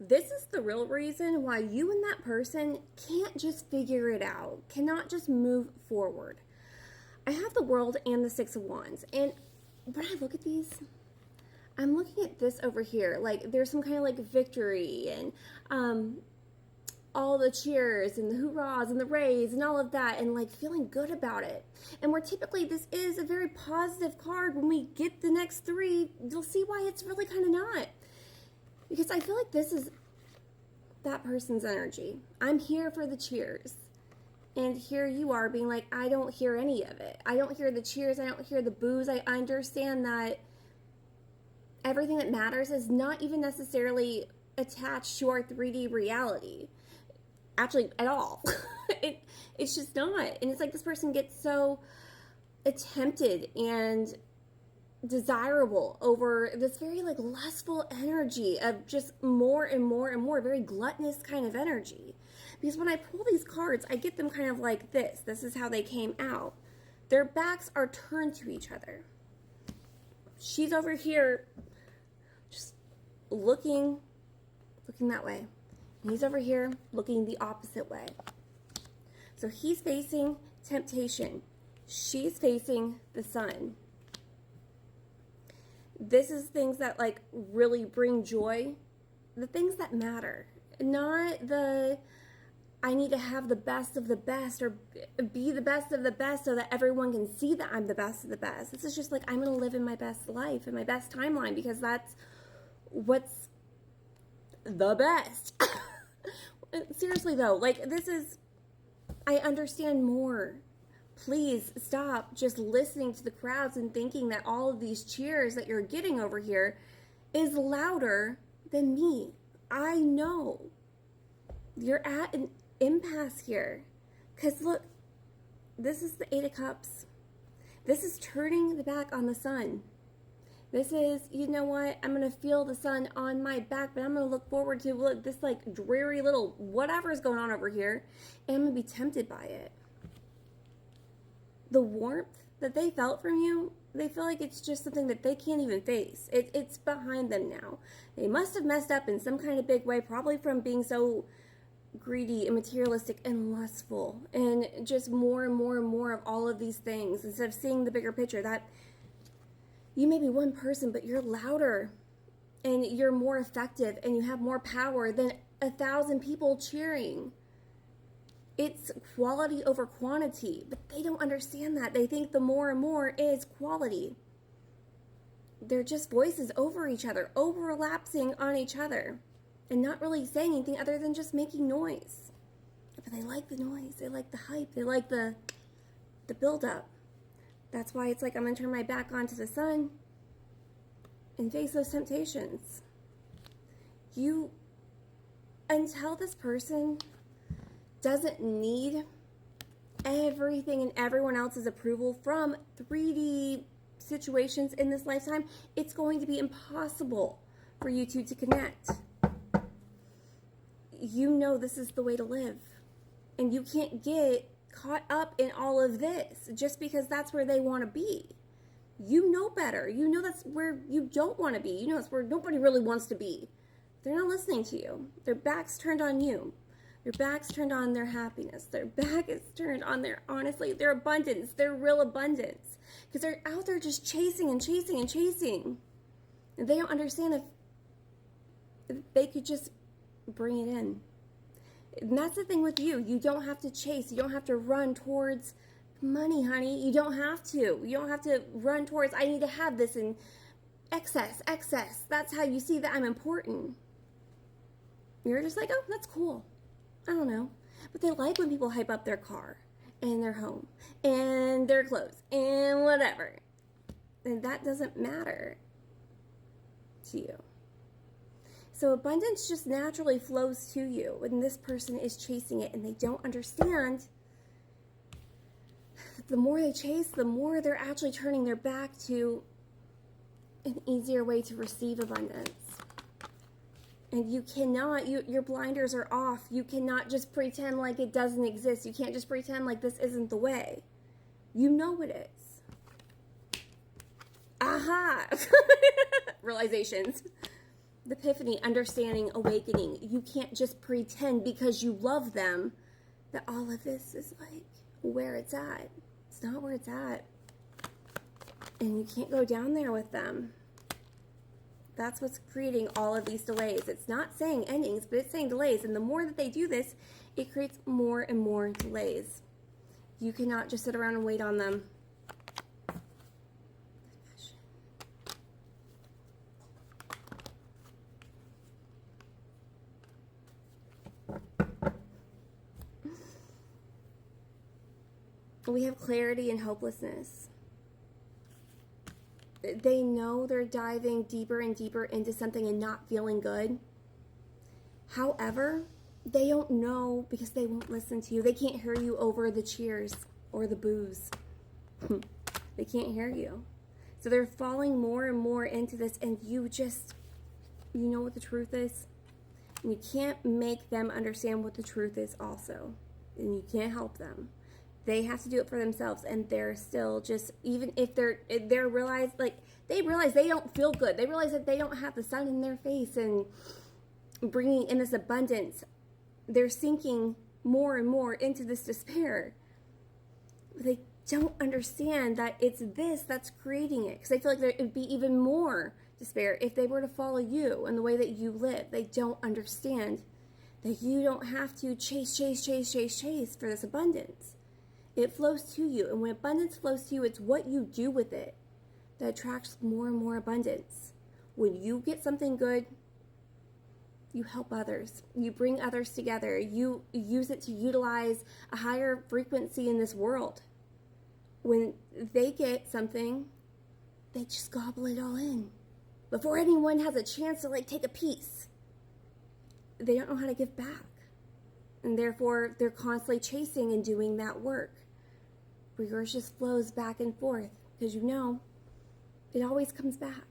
This is the real reason why you and that person can't just figure it out, cannot just move forward. I have the World and the Six of Wands, and when I look at these, I'm looking at this over here. Like, there's some kind of like victory and all the cheers and the hurrahs and the rays and all of that, and like feeling good about it. And where typically this is a very positive card, when we get the next three, you'll see why it's really kind of not. Because I feel like this is that person's energy. I'm here for the cheers. And here you are being like, I don't hear any of it. I don't hear the cheers. I don't hear the boos. I understand that everything that matters is not even necessarily attached to our 3D reality. Actually, at all. It's just not. And it's like this person gets so attempted and desirable over this very like lustful energy of just more and more and more, very gluttonous kind of energy. Because when I pull these cards, I get them kind of like this. This is how they came out. Their backs are turned to each other. She's over here just looking that way. And he's over here looking the opposite way. So he's facing temptation. She's facing the sun. This is things that like really bring joy. The things that matter. Not the I need to have the best of the best or be the best of the best so that everyone can see that I'm the best of the best. This is just like, I'm going to live in my best life, in my best timeline, because that's what's the best. Seriously though, like this is, I understand more. Please stop just listening to the crowds and thinking that all of these cheers that you're getting over here is louder than me. I know you're at an impasse here. Because look, this is the Eight of Cups. This is turning the back on the sun. This is, you know what, I'm going to feel the sun on my back, but I'm going to look forward to look, this like dreary little whatever is going on over here, and I'm going to be tempted by it. The warmth that they felt from you, they feel like it's just something that they can't even face. It's behind them now. They must have messed up in some kind of big way, probably from being so greedy and materialistic and lustful and just more and more and more of all of these things, instead of seeing the bigger picture that you may be one person, but you're louder and you're more effective and you have more power than 1,000 people cheering. It's quality over quantity, but they don't understand that. They think the more and more is quality. They're just voices over each other, overlapping on each other, and not really saying anything other than just making noise. But they like the noise. They like the hype. They like the build-up. That's why it's like, I'm going to turn my back onto the sun and face those temptations. Until this person doesn't need everything and everyone else's approval from 3D situations in this lifetime, it's going to be impossible for you two to connect. You know this is the way to live. And you can't get caught up in all of this just because that's where they want to be. You know better. You know that's where you don't want to be. You know that's where nobody really wants to be. They're not listening to you. Their back's turned on you. Their back's turned on their happiness. Their back is turned on their abundance, their real abundance. Because they're out there just chasing and chasing and chasing. And they don't understand if they could just bring it in. And that's the thing with you. You don't have to chase. You don't have to run towards money, honey. You don't have to. You don't have to run towards, I need to have this in excess. That's how you see that I'm important. You're just like, oh, that's cool. I don't know. But they like when people hype up their car and their home and their clothes and whatever. And that doesn't matter to you. So abundance just naturally flows to you when this person is chasing it and they don't understand. The more they chase, the more they're actually turning their back to an easier way to receive abundance. And you cannot, your blinders are off. You cannot just pretend like it doesn't exist. You can't just pretend like this isn't the way. You know it is. Aha! Realizations. The epiphany, understanding, awakening. You can't just pretend because you love them that all of this is like where it's at. It's not where it's at. And you can't go down there with them. That's what's creating all of these delays. It's not saying endings, but it's saying delays. And the more that they do this, it creates more and more delays. You cannot just sit around and wait on them. We have clarity and hopelessness. They know they're diving deeper and deeper into something and not feeling good. However, they don't know because they won't listen to you. They can't hear you over the cheers or the boos. They can't hear you. So they're falling more and more into this, and you know what the truth is. And you can't make them understand what the truth is also. And you can't help them. They have to do it for themselves, and they're still just, even if they realize they don't feel good. They realize that they don't have the sun in their face and bringing in this abundance. They're sinking more and more into this despair. They don't understand that it's this that's creating it, because they feel like there would be even more despair if they were to follow you and the way that you live. They don't understand that you don't have to chase for this abundance. It flows to you, and when abundance flows to you, it's what you do with it that attracts more and more abundance. When you get something good, you help others. You bring others together. You use it to utilize a higher frequency in this world. When they get something, they just gobble it all in before anyone has a chance to take a piece. They don't know how to give back. And therefore, they're constantly chasing and doing that work. Where yours just flows back and forth because it always comes back.